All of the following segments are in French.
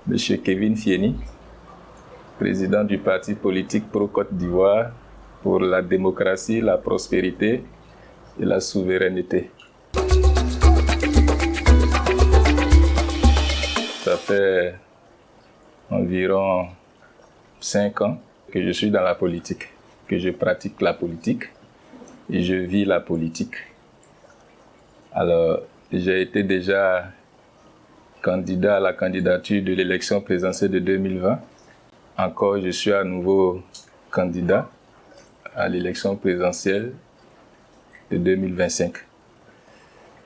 M. Kevin Fieni, président du parti politique pro-Côte d'Ivoire pour la démocratie, la prospérité et la souveraineté. Ça fait environ 5 ans que je suis dans la politique, que je pratique la politique et je vis la politique. Alors, j'ai été déjà candidat à la candidature de l'élection présidentielle de 2020. Encore, je suis à nouveau candidat à l'élection présidentielle de 2025.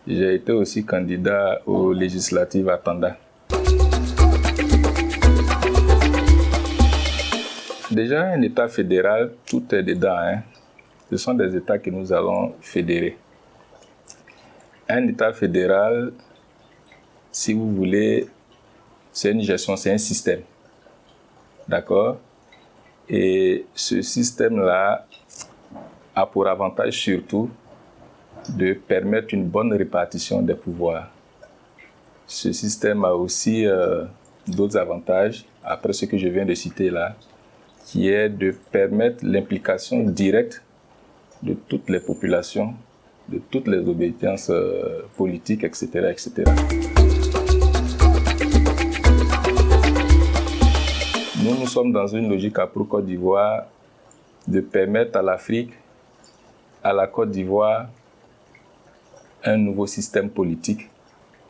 J'ai été aussi candidat aux législatives à Tanda. Déjà, un État fédéral, tout est dedans. Ce sont des États que nous allons fédérer. Un État fédéral, si vous voulez, c'est une gestion, c'est un système. D'accord? Et ce système-là a pour avantage surtout de permettre une bonne répartition des pouvoirs. Ce système a aussi d'autres avantages, après ce que je viens de citer là, qui est de permettre l'implication directe de toutes les populations, de toutes les obédiences politiques, etc., etc. Nous sommes dans une logique à pro-Côte d'Ivoire de permettre à l'Afrique, à la Côte d'Ivoire, un nouveau système politique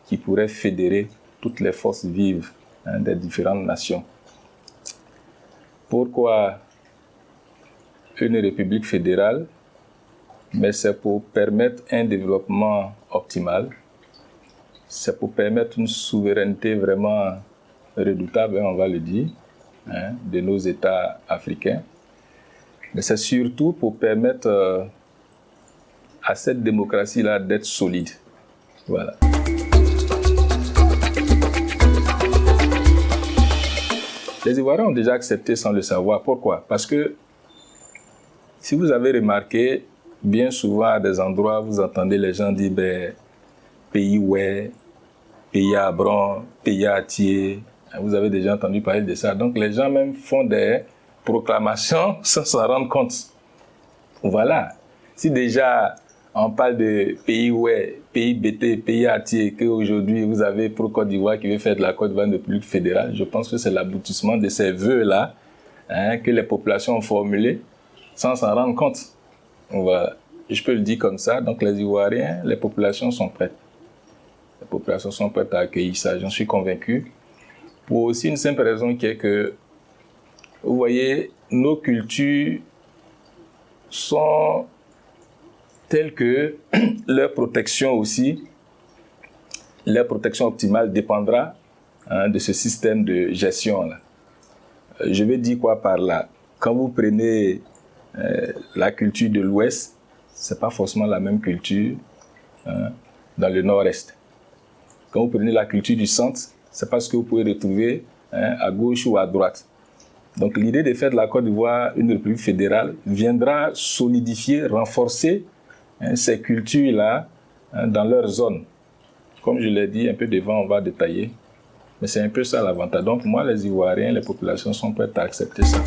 qui pourrait fédérer toutes les forces vives des différentes nations. Pourquoi une république fédérale? Mais c'est pour permettre un développement optimal, c'est pour permettre une souveraineté vraiment redoutable, on va le dire, de nos États africains. Mais c'est surtout pour permettre à cette démocratie-là d'être solide. Voilà. Les Ivoiriens ont déjà accepté sans le savoir. Pourquoi? Parce que, si vous avez remarqué, bien souvent à des endroits, vous entendez les gens dire pays ouais, pays à bron, pays à tier. Vous avez déjà entendu parler de ça. Donc les gens même font des proclamations sans s'en rendre compte. Voilà. Si déjà on parle de pays ouais, pays BT, pays à tier, qu'aujourd'hui vous avez pro-Côte d'Ivoire qui veut faire de la Côte d'Ivoire une république fédérale, je pense que c'est l'aboutissement de ces vœux-là que les populations ont formulés sans s'en rendre compte. Voilà. Je peux le dire comme ça. Donc les Ivoiriens, les populations sont prêtes. Les populations sont prêtes à accueillir ça, j'en suis convaincu. Pour aussi une simple raison qui est que, vous voyez, nos cultures sont telles que leur protection aussi, leur protection optimale dépendra de ce système de gestion-là. Je vais dire quoi par là? Quand vous prenez la culture de l'Ouest, ce n'est pas forcément la même culture dans le Nord-Est. Quand vous prenez la culture du Centre, c'est pas ce que vous pouvez retrouver à gauche ou à droite. Donc l'idée de faire de la Côte d'Ivoire une république fédérale viendra solidifier, renforcer ces cultures-là dans leur zone. Comme je l'ai dit, un peu devant, on va détailler. Mais c'est un peu ça l'avantage. Donc moi, les Ivoiriens, les populations sont prêtes à accepter ça.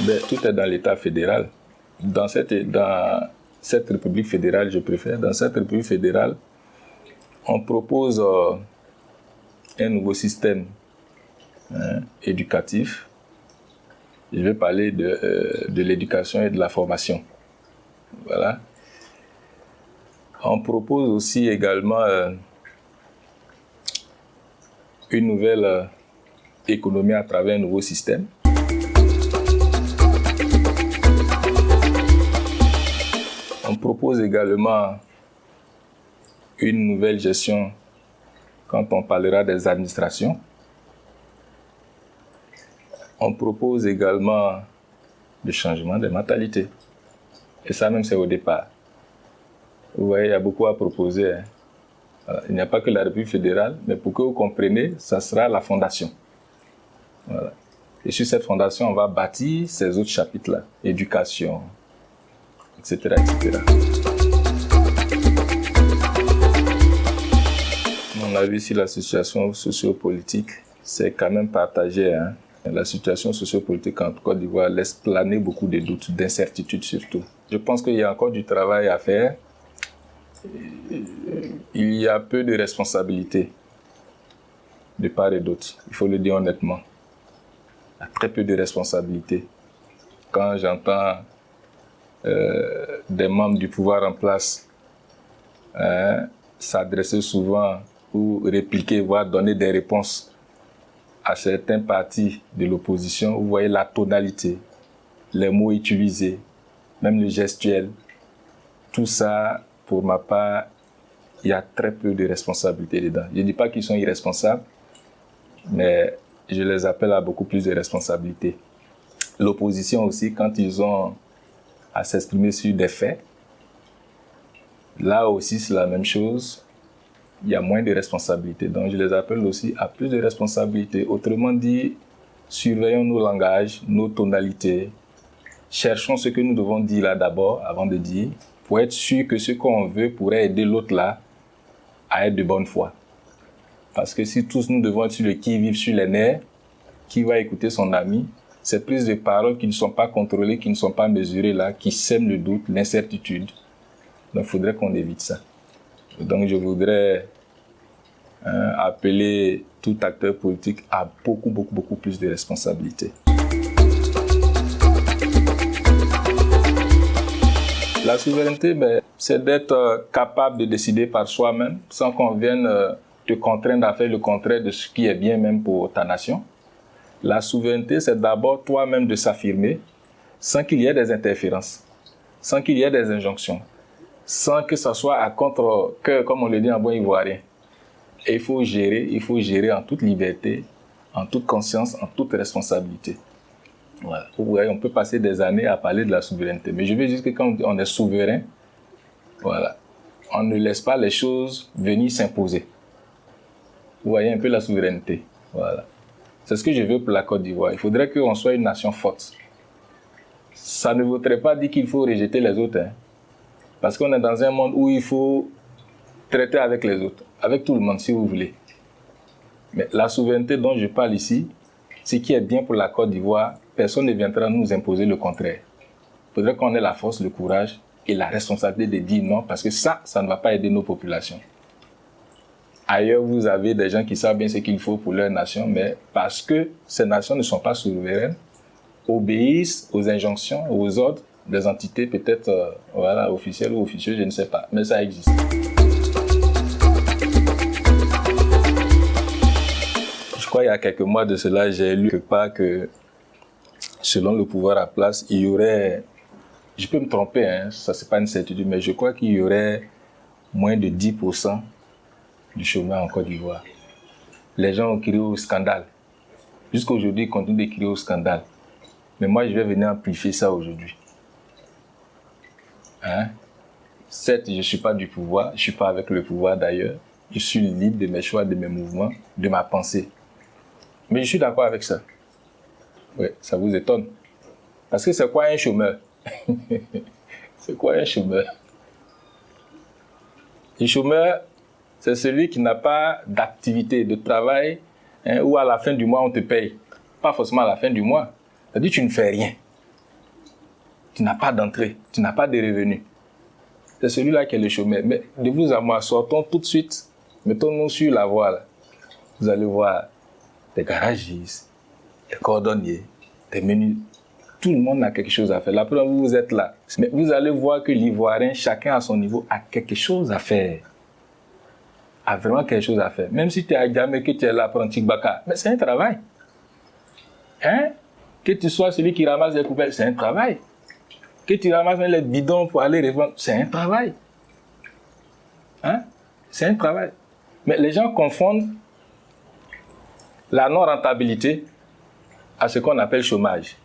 Ben, tout est dans l'État fédéral. Dans cette République fédérale, je préfère, dans cette République fédérale, on propose un nouveau système éducatif. Je vais parler de l'éducation et de la formation. Voilà. On propose aussi également une nouvelle économie à travers un nouveau système. On propose également une nouvelle gestion quand on parlera des administrations. On propose également le changement des mentalités. Et ça même, c'est au départ. Vous voyez, il y a beaucoup à proposer. Voilà. Il n'y a pas que la République fédérale, mais pour que vous compreniez, ça sera la fondation. Voilà. Et sur cette fondation, on va bâtir ces autres chapitres-là. Éducation, etc., etc. avis sur la situation sociopolitique, c'est quand même partagé. Hein. La situation sociopolitique en Côte d'Ivoire laisse planer beaucoup de doutes, d'incertitudes surtout. Je pense qu'il y a encore du travail à faire. Il y a peu de responsabilités de part et d'autre, il faut le dire honnêtement. Il y a très peu de responsabilités. Quand j'entends des membres du pouvoir en place s'adresser souvent ou répliquer, voire donner des réponses à certains partis de l'opposition, vous voyez la tonalité, les mots utilisés, même le gestuel. Tout ça, pour ma part, il y a très peu de responsabilité dedans. Je ne dis pas qu'ils sont irresponsables, mais je les appelle à beaucoup plus de responsabilités. L'opposition aussi, quand ils ont à s'exprimer sur des faits, là aussi c'est la même chose. Il y a moins de responsabilités. Donc je les appelle aussi à plus de responsabilités. Autrement dit, surveillons nos langages, nos tonalités. Cherchons ce que nous devons dire là d'abord, avant de dire, pour être sûr que ce qu'on veut pourrait aider l'autre là à être de bonne foi. Parce que si tous nous devons être sur le qui-vive sur les nerfs, qui va écouter son ami? Ces prises de parole qui ne sont pas contrôlées, qui ne sont pas mesurées là, qui sèment le doute, l'incertitude. Donc il faudrait qu'on évite ça. Donc je voudrais appeler tout acteur politique à beaucoup plus de responsabilités. La souveraineté, c'est d'être capable de décider par soi-même, sans qu'on vienne te contraindre à faire le contraire de ce qui est bien même pour ta nation. La souveraineté, c'est d'abord toi-même de s'affirmer, sans qu'il y ait des interférences, sans qu'il y ait des injonctions, sans que ça soit à contre-cœur, comme on le dit en bon ivoirien. Et il faut gérer en toute liberté, en toute conscience, en toute responsabilité. Voilà. Vous voyez, on peut passer des années à parler de la souveraineté, mais je veux dire que quand on est souverain, voilà, on ne laisse pas les choses venir s'imposer. Vous voyez un peu la souveraineté. Voilà. C'est ce que je veux pour la Côte d'Ivoire. Il faudrait qu'on soit une nation forte. Ça ne voudrait pas dire qu'il faut rejeter les autres. Hein. Parce qu'on est dans un monde où il faut traiter avec les autres, avec tout le monde si vous voulez. Mais la souveraineté dont je parle ici, ce qui est bien pour la Côte d'Ivoire, personne ne viendra nous imposer le contraire. Il faudrait qu'on ait la force, le courage et la responsabilité de dire non, parce que ça ne va pas aider nos populations. Ailleurs, vous avez des gens qui savent bien ce qu'il faut pour leur nation, mais parce que ces nations ne sont pas souveraines, obéissent aux injonctions, aux ordres des entités peut-être officielles ou officieuses, je ne sais pas, mais ça existe. Je crois qu'il y a quelques mois de cela, j'ai lu quelque part que selon le pouvoir à place, il y aurait, je peux me tromper, hein, ça c'est pas une certitude, mais je crois qu'il y aurait moins de 10% du chômage en Côte d'Ivoire. Les gens ont crié au scandale. Jusqu'à aujourd'hui, ils continuent de crier au scandale. Mais moi, je vais venir amplifier ça aujourd'hui. Hein? Certes, je ne suis pas du pouvoir, je ne suis pas avec le pouvoir d'ailleurs. Je suis libre de mes choix, de mes mouvements, de ma pensée. Mais je suis d'accord avec ça. Oui, ça vous étonne. Parce que c'est quoi un chômeur? C'est quoi un chômeur? Un chômeur, c'est celui qui n'a pas d'activité, de travail, hein, où à la fin du mois, on te paye. Pas forcément à la fin du mois. C'est-à-dire que tu ne fais rien. Tu n'as pas d'entrée, tu n'as pas de revenus. C'est celui-là qui est le chômeur. Mais de vous à moi, sortons tout de suite, mettons-nous sur la voie. Là. Vous allez voir des garagistes, des cordonniers, des menus. Tout le monde a quelque chose à faire. La preuve, vous êtes là. Mais vous allez voir que l'Ivoirien, chacun à son niveau, a quelque chose à faire. A vraiment quelque chose à faire. Même si tu es à Djamé, que tu es là pour un Baka, mais c'est un travail. Hein? Que tu sois celui qui ramasse les poubelles, c'est un travail. Que tu ramasses les bidons pour aller revendre, c'est un travail. Hein? C'est un travail. Mais les gens confondent la non-rentabilité à ce qu'on appelle chômage.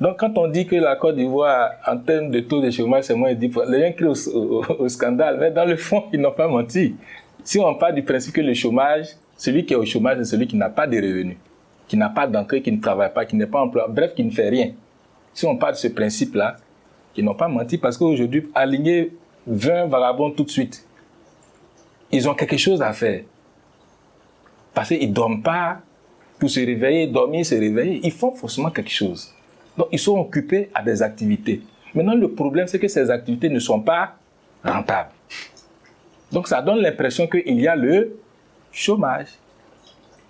Donc, quand on dit que la Côte d'Ivoire, en termes de taux de chômage, c'est moins de 10%, les gens crient au scandale, mais dans le fond, ils n'ont pas menti. Si on part du principe que le chômage, celui qui est au chômage, c'est celui qui n'a pas de revenus, qui n'a pas d'entrée, qui ne travaille pas, qui n'est pas employé, bref, qui ne fait rien. Si on part de ce principe-là, ils n'ont pas menti parce qu'aujourd'hui, aligner 20 vagabonds tout de suite, ils ont quelque chose à faire. Parce qu'ils ne dorment pas pour se réveiller, dormir, se réveiller. Ils font forcément quelque chose. Donc, ils sont occupés à des activités. Maintenant, le problème, c'est que ces activités ne sont pas rentables. Donc, ça donne l'impression qu'il y a le chômage.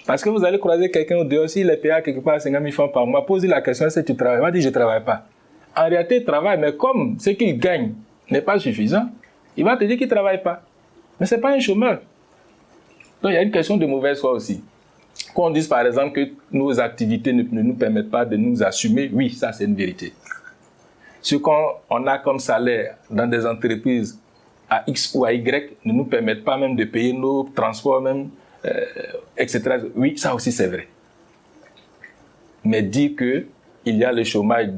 Parce que vous allez croiser quelqu'un au dehors, s'il est payé à quelque part 50 000 francs par mois, posez la question si tu travailles. Il va dire je ne travaille pas. En réalité, il travaille, mais comme ce qu'il gagne n'est pas suffisant, il va te dire qu'il ne travaille pas. Mais ce n'est pas un chômeur. Donc, il y a une question de mauvaise foi aussi. Qu'on dise par exemple que nos activités ne nous permettent pas de nous assumer, oui, ça c'est une vérité. Ce qu'on a comme salaire dans des entreprises à X ou à Y ne nous permettent pas même de payer nos transports, même, etc. Oui, ça aussi c'est vrai. Mais dire qu'il y a le chômage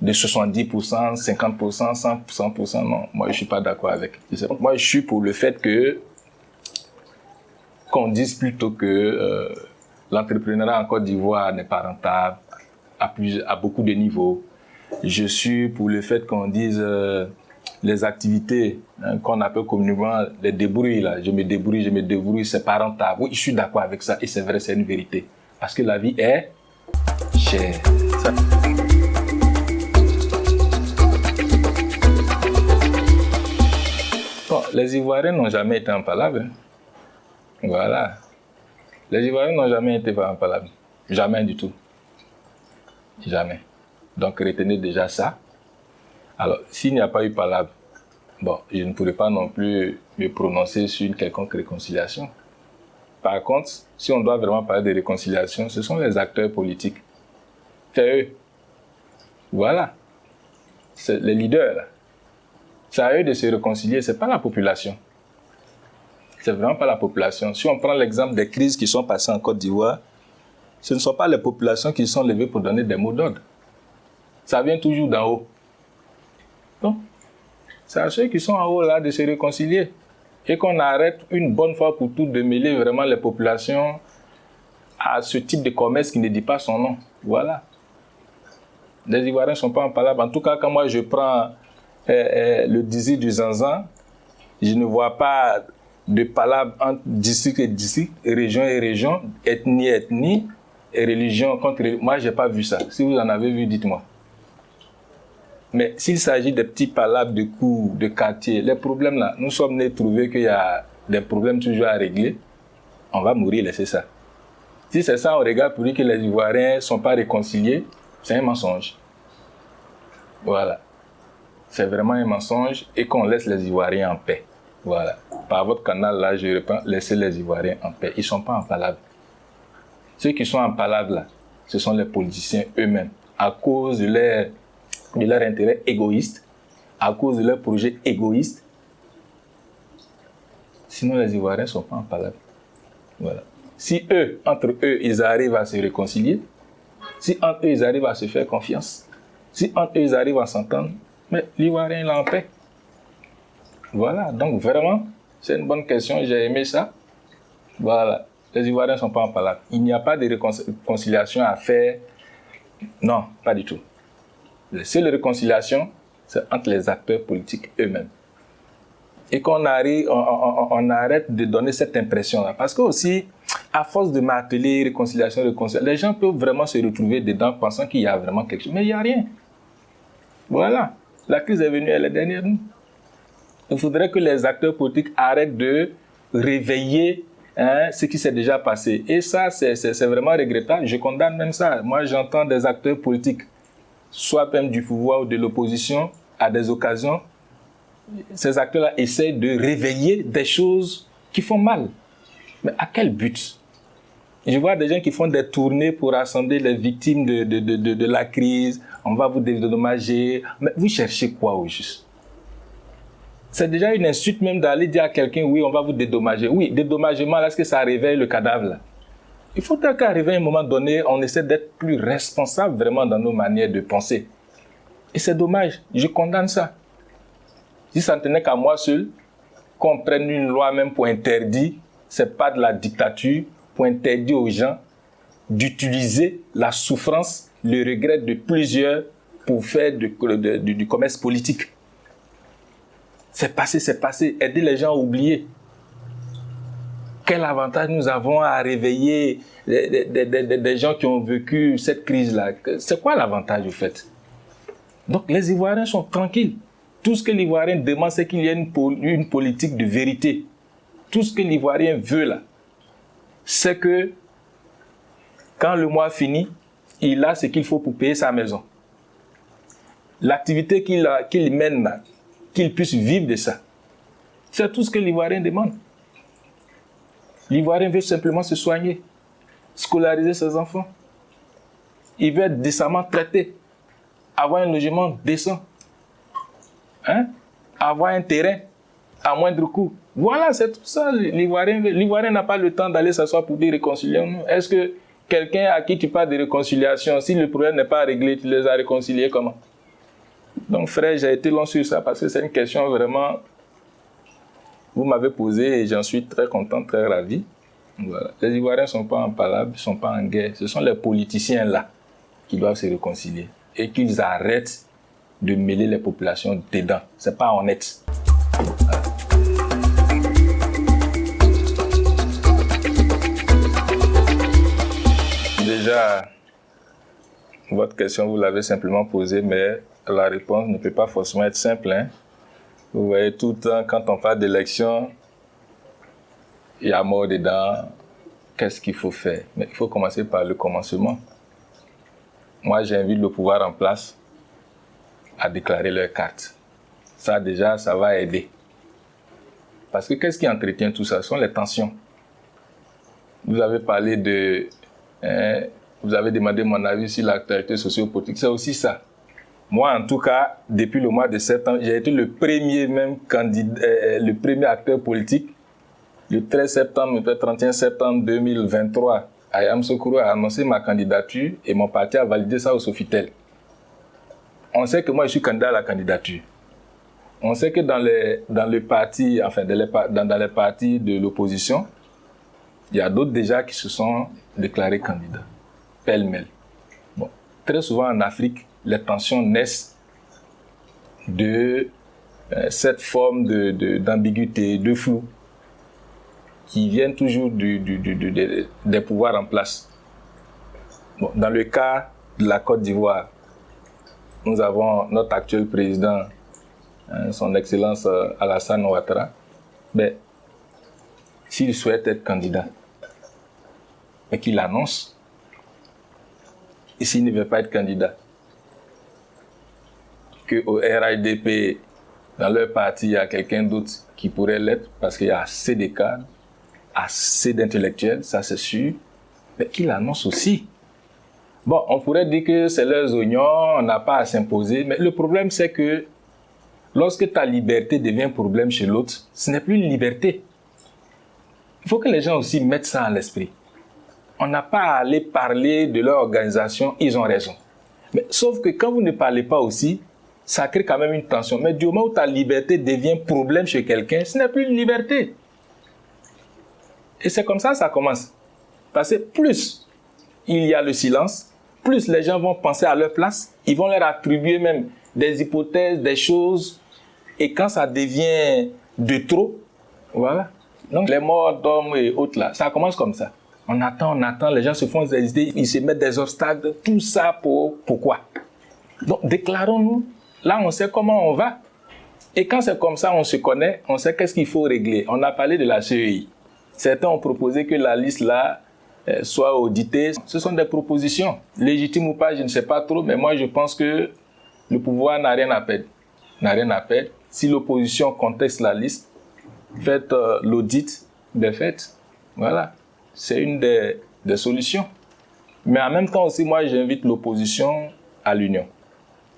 de 70%, 50%, 100%, non, moi je ne suis pas d'accord avec. Moi je suis pour le fait qu'on dise plutôt que l'entrepreneuriat en Côte d'Ivoire n'est pas rentable à beaucoup de niveaux. Je suis pour le fait qu'on dise les activités qu'on appelle communément les débrouilles. Là. Je me débrouille, c'est pas rentable. Oui, je suis d'accord avec ça et c'est vrai, c'est une vérité. Parce que la vie est chère. Ça. Bon, les Ivoiriens n'ont jamais été en palabre. Voilà. Les Ivoiriens n'ont jamais été en palabre. Jamais du tout. Jamais. Donc retenez déjà ça. Alors, s'il n'y a pas eu palabre, bon, je ne pourrais pas non plus me prononcer sur une quelconque réconciliation. Par contre, si on doit vraiment parler de réconciliation, ce sont les acteurs politiques. C'est eux. Voilà. C'est les leaders, là. C'est à eux de se réconcilier, ce n'est pas la population. C'est vraiment pas la population. Si on prend l'exemple des crises qui sont passées en Côte d'Ivoire, ce ne sont pas les populations qui sont levées pour donner des mots d'ordre. Ça vient toujours d'en haut. Donc, c'est à ceux qui sont en haut là de se réconcilier. Et qu'on arrête une bonne fois pour toutes de mêler vraiment les populations à ce type de commerce qui ne dit pas son nom. Voilà. Les Ivoiriens ne sont pas en palabre. En tout cas, quand moi je prends le désir du Zanzan, je ne vois pas de palabre entre district et district, région et région, ethnie et ethnie, et religion contre religion. Moi, je n'ai pas vu ça. Si vous en avez vu, dites-moi. Mais s'il s'agit de petits palabres de cours, de quartier, les problèmes là, nous sommes nés trouver qu'il y a des problèmes toujours à régler, on va mourir, laisser ça. Si c'est ça, on regarde pour dire que les Ivoiriens ne sont pas réconciliés, c'est un mensonge. Voilà. C'est vraiment un mensonge et qu'on laisse les Ivoiriens en paix. Voilà. Par votre canal là, je réponds, laissez les Ivoiriens en paix. Ils ne sont pas en palabre. Ceux qui sont en palabre là, ce sont les politiciens eux-mêmes. À cause de leur intérêt égoïste, à cause de leur projet égoïste. Sinon, les Ivoiriens ne sont pas en palabre. Voilà. Si eux, entre eux, ils arrivent à se réconcilier, si entre eux, ils arrivent à se faire confiance, si entre eux, ils arrivent à s'entendre, mais l'Ivoirien, il est en paix. Voilà. Donc, vraiment, c'est une bonne question. J'ai aimé ça. Voilà. Les Ivoiriens ne sont pas en palabre. Il n'y a pas de réconciliation à faire. Non, pas du tout. La seule réconciliation, c'est entre les acteurs politiques eux-mêmes. Et qu'on arrive, on arrête de donner cette impression-là. Parce que aussi, à force de marteler réconciliation, les gens peuvent vraiment se retrouver dedans pensant qu'il y a vraiment quelque chose. Mais il n'y a rien. Voilà. La crise est venue, elle est derrière nous. Il faudrait que les acteurs politiques arrêtent de réveiller ce qui s'est déjà passé. Et ça, c'est vraiment regrettable. Je condamne même ça. Moi, j'entends des acteurs politiques, soit même du pouvoir ou de l'opposition, à des occasions, ces acteurs-là essayent de réveiller des choses qui font mal. Mais à quel but? Je vois des gens qui font des tournées pour rassembler les victimes de la crise. On va vous dédommager. Mais vous cherchez quoi au juste? C'est déjà une insulte même d'aller dire à quelqu'un, oui, on va vous dédommager. Oui, dédommagement, est-ce que ça réveille le cadavre là? Il faut qu'arriver à un moment donné, on essaie d'être plus responsable vraiment dans nos manières de penser. Et c'est dommage, je condamne ça. Si ça ne tenait qu'à moi seul, qu'on prenne une loi même pour interdire, c'est pas de la dictature, pour interdire aux gens d'utiliser la souffrance, le regret de plusieurs pour faire du commerce politique. C'est passé, aider les gens à oublier. quel avantage nous avons à réveiller des gens qui ont vécu cette crise-là? C'est quoi l'avantage, au fait? Donc, les Ivoiriens sont tranquilles. Tout ce que l'Ivoirien demande, c'est qu'il y ait une politique de vérité. Tout ce que l'Ivoirien veut, là, c'est que quand le mois finit, il a ce qu'il faut pour payer sa maison. L'activité qu'il mène là, qu'il puisse vivre de ça. C'est tout ce que l'Ivoirien demande. L'Ivoirien veut simplement se soigner, scolariser ses enfants. Il veut être décemment traité, avoir un logement décent, avoir un terrain à moindre coût. Voilà, c'est tout ça. L'Ivoirien n'a pas le temps d'aller s'asseoir pour dire réconcilions-nous. Est-ce que quelqu'un à qui tu parles de réconciliation, si le problème n'est pas réglé, tu les as réconciliés comment? Donc frère, j'ai été long sur ça parce que c'est une question vraiment... Vous m'avez posé et j'en suis très content, très ravi. Voilà. Les Ivoiriens ne sont pas en palabre, ils ne sont pas en guerre. Ce sont les politiciens là qui doivent se réconcilier et qu'ils arrêtent de mêler les populations dedans. Ce n'est pas honnête. Voilà. Déjà, votre question, vous l'avez simplement posée, mais la réponse ne peut pas forcément être simple. Vous voyez, tout le temps, quand on parle d'élection, il y a mort dedans. Qu'est-ce qu'il faut faire? Mais il faut commencer par le commencement. Moi, j'invite le pouvoir en place à déclarer leur carte. Ça, déjà, ça va aider. Parce que qu'est-ce qui entretient tout ça? Ce sont les tensions. Vous avez parlé de... vous avez demandé mon avis sur l'actualité sociopolitique. C'est aussi ça. Moi, en tout cas, depuis le mois de septembre, j'ai été le premier même candidat, le premier acteur politique. Le 13 septembre, le 31 septembre 2023, Ayam Sokoro a annoncé ma candidature et mon parti a validé ça au Sofitel. On sait que moi, je suis candidat à la candidature. On sait que dans les partis de l'opposition, il y a d'autres déjà qui se sont déclarés candidats, pêle-mêle. Bon, très souvent en Afrique, les tensions naissent de cette forme d'ambiguïté, de flou, qui viennent toujours des pouvoirs en place. Bon, dans le cas de la Côte d'Ivoire, nous avons notre actuel président, son Excellence Alassane Ouattara. Ben, s'il souhaite être candidat, et qu'il annonce, et s'il ne veut pas être candidat, qu'au RHDP, dans leur parti, il y a quelqu'un d'autre qui pourrait l'être, parce qu'il y a assez de cadres, assez d'intellectuels, ça c'est sûr, mais qu'il annonce aussi. Bon, on pourrait dire que c'est leurs oignons, on n'a pas à s'imposer, mais le problème c'est que lorsque ta liberté devient problème chez l'autre, ce n'est plus une liberté. Il faut que les gens aussi mettent ça à l'esprit. On n'a pas à aller parler de leur organisation, ils ont raison. Mais sauf que quand vous ne parlez pas aussi, ça crée quand même une tension. Mais du moment où ta liberté devient problème chez quelqu'un, ce n'est plus une liberté. Et c'est comme ça que ça commence. Parce que plus il y a le silence, plus les gens vont penser à leur place, ils vont leur attribuer même des hypothèses, des choses, et quand ça devient de trop, voilà. Donc les morts d'hommes et autres là, ça commence comme ça. On attend, les gens se font des idées, ils se mettent des obstacles, tout ça pourquoi? Donc déclarons-nous, là on sait comment on va. Et quand c'est comme ça, on se connaît, on sait qu'est-ce qu'il faut régler. On a parlé de la CEI. Certains ont proposé que la liste là soit auditée. Ce sont des propositions, légitimes ou pas, je ne sais pas trop, mais moi je pense que le pouvoir n'a rien à perdre. N'a rien à perdre. Si l'opposition conteste la liste, faites l'audit des faits. Voilà. C'est une des solutions. Mais en même temps aussi, moi, j'invite l'opposition à l'union.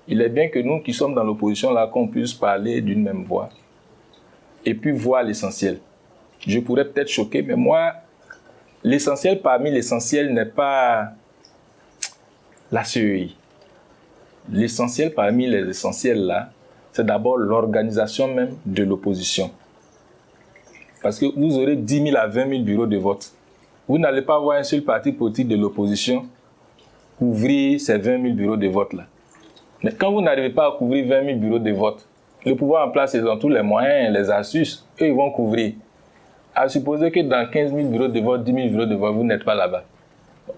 Il est bien que nous qui sommes dans l'opposition, là, qu'on puisse parler d'une même voix et puis voir l'essentiel. Je pourrais peut-être choquer, mais moi, l'essentiel parmi l'essentiel n'est pas la CEI. L'essentiel parmi les essentiels, là, c'est d'abord l'organisation même de l'opposition. Parce que vous aurez 10 000 à 20 000 bureaux de vote. Vous n'allez pas voir un seul parti politique de l'opposition couvrir ces 20 000 bureaux de vote là. Mais quand vous n'arrivez pas à couvrir 20 000 bureaux de vote, le pouvoir en place, ils ont tous les moyens, les astuces, eux ils vont couvrir. À supposer que dans 15 000 bureaux de vote, 10 000 bureaux de vote, vous n'êtes pas là-bas.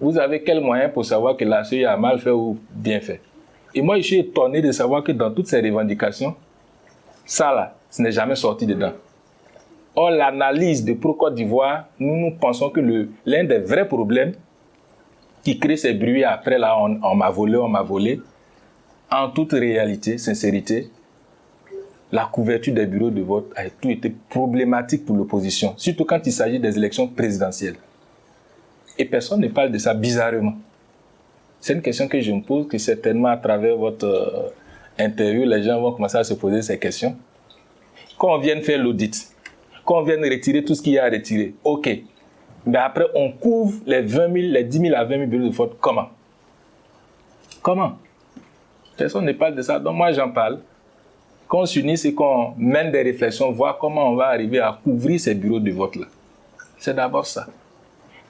Vous avez quel moyen pour savoir que la CEI a mal fait ou bien fait? Et moi, je suis étonné de savoir que dans toutes ces revendications, ça là, ce n'est jamais sorti dedans. Or, l'analyse de Pro-Côte d'Ivoire, nous pensons que l'un des vrais problèmes qui crée ces bruits après là, on m'a volé, en toute réalité, sincérité, la couverture des bureaux de vote a tout été problématique pour l'opposition, surtout quand il s'agit des élections présidentielles. Et personne ne parle de ça bizarrement. C'est une question que je me pose, que certainement à travers votre interview, les gens vont commencer à se poser ces questions. Quand on vient faire l'audit, quand on vient retirer tout ce qu'il y a à retirer, ok. Mais après, on couvre les 20 000, les 10 000 à 20 000 bureaux de vote. Comment? Comment? Personne ne parle de ça. Donc moi, j'en parle. Qu'on s'unisse et qu'on mène des réflexions, voir comment on va arriver à couvrir ces bureaux de vote-là. C'est d'abord ça.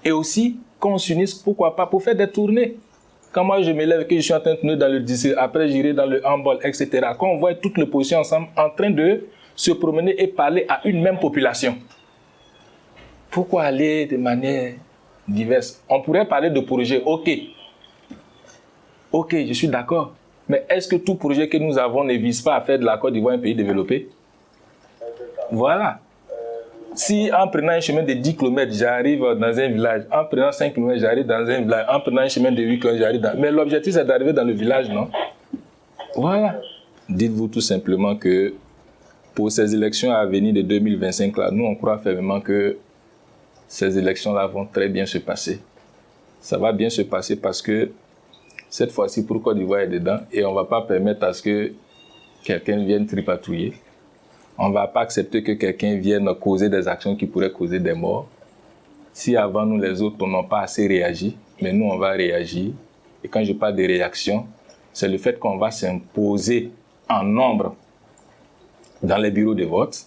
Et aussi, qu'on s'unisse, pourquoi pas, pour faire des tournées. Quand moi, je me lève, que je suis en train de tourner dans le lycée, après j'irai dans le handball, etc. Quand on voit toute l'opposition ensemble en train de se promener et parler à une même population. Pourquoi aller de manière diverse? On pourrait parler de projets, ok. Ok, je suis d'accord. Mais est-ce que tout projet que nous avons ne vise pas à faire de la Côte d'Ivoire un pays développé? Voilà. Si en prenant un chemin de 10 km, j'arrive dans un village, en prenant 5 km, j'arrive dans un village, en prenant un chemin de 8 km, j'arrive dans... Mais l'objectif, c'est d'arriver dans le village, non? Voilà. Dites-vous tout simplement que pour ces élections à venir de 2025, là, nous, on croit fermement que ces élections-là vont très bien se passer. Ça va bien se passer parce que cette fois-ci, pour Côte d'Ivoire est dedans et on ne va pas permettre à ce que quelqu'un vienne tripatouiller. On ne va pas accepter que quelqu'un vienne causer des actions qui pourraient causer des morts. Si avant nous, les autres, on n'a pas assez réagi, mais nous, on va réagir. Et quand je parle de réaction, c'est le fait qu'on va s'imposer en nombre dans les bureaux de vote,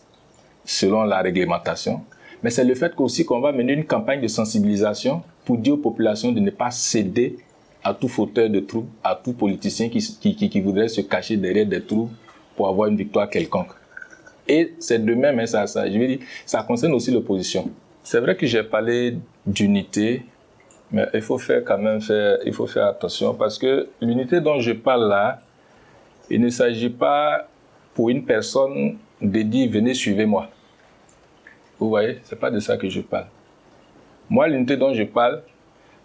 selon la réglementation. Mais c'est le fait aussi qu'on va mener une campagne de sensibilisation pour dire aux populations de ne pas céder à tout fauteur de troubles, à tout politicien qui voudrait se cacher derrière des troubles pour avoir une victoire quelconque. Et c'est de même, je veux dire, ça concerne aussi l'opposition. C'est vrai que j'ai parlé d'unité, mais il faut faire attention parce que l'unité dont je parle là, il ne s'agit pas pour une personne de dire venez suivez-moi. Vous voyez, c'est pas de ça que je parle. Moi, l'unité dont je parle,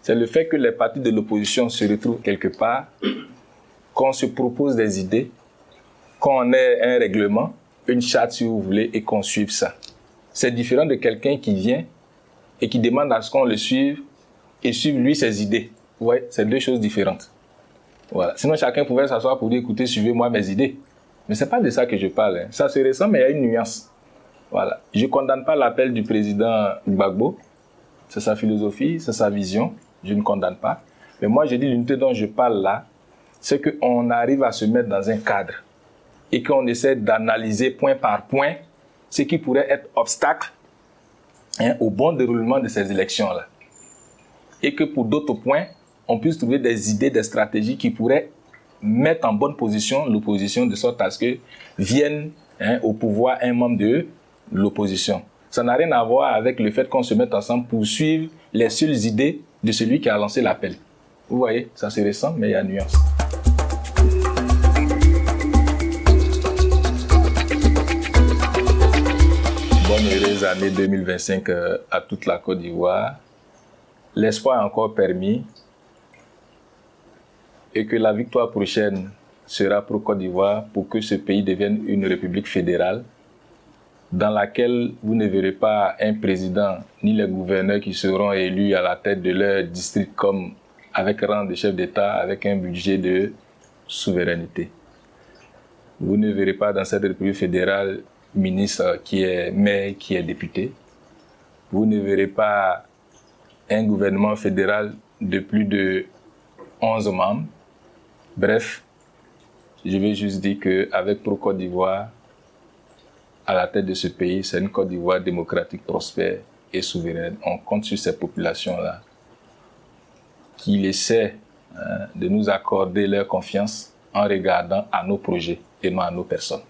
c'est le fait que les partis de l'opposition se retrouvent quelque part, qu'on se propose des idées, qu'on ait un règlement, une charte si vous voulez, et qu'on suive ça. C'est différent de quelqu'un qui vient et qui demande à ce qu'on le suive et suive lui ses idées. Vous voyez, c'est deux choses différentes. Voilà. Sinon, chacun pouvait s'asseoir pour dire, écoutez, suivez-moi mes idées. Mais c'est pas de ça que je parle. Hein. Ça se ressent, mais il y a une nuance. Voilà. Je ne condamne pas l'appel du président Gbagbo. C'est sa philosophie, c'est sa vision. Je ne condamne pas. Mais moi, je dis l'unité dont je parle là, c'est qu'on arrive à se mettre dans un cadre et qu'on essaie d'analyser point par point ce qui pourrait être obstacle au bon déroulement de ces élections-là. Et que pour d'autres points, on puisse trouver des idées, des stratégies qui pourraient mettre en bonne position l'opposition de sorte à ce que vienne au pouvoir un membre de l'opposition. Ça n'a rien à voir avec le fait qu'on se mette ensemble pour suivre les seules idées de celui qui a lancé l'appel. Vous voyez, ça se ressent, mais il y a nuance. Bonne heureuse année 2025 à toute la Côte d'Ivoire. L'espoir est encore permis et que la victoire prochaine sera pour Côte d'Ivoire pour que ce pays devienne une république fédérale dans laquelle vous ne verrez pas un président ni les gouverneurs qui seront élus à la tête de leur district comme avec rang de chef d'État, avec un budget de souveraineté. Vous ne verrez pas dans cette république fédérale ministre qui est maire, qui est député. Vous ne verrez pas un gouvernement fédéral de plus de 11 membres. Bref, je vais juste dire qu'avec Pro-Côte d'Ivoire, à la tête de ce pays, c'est une Côte d'Ivoire démocratique, prospère et souveraine. On compte sur ces populations-là qui essaient de nous accorder leur confiance en regardant à nos projets et non à nos personnes.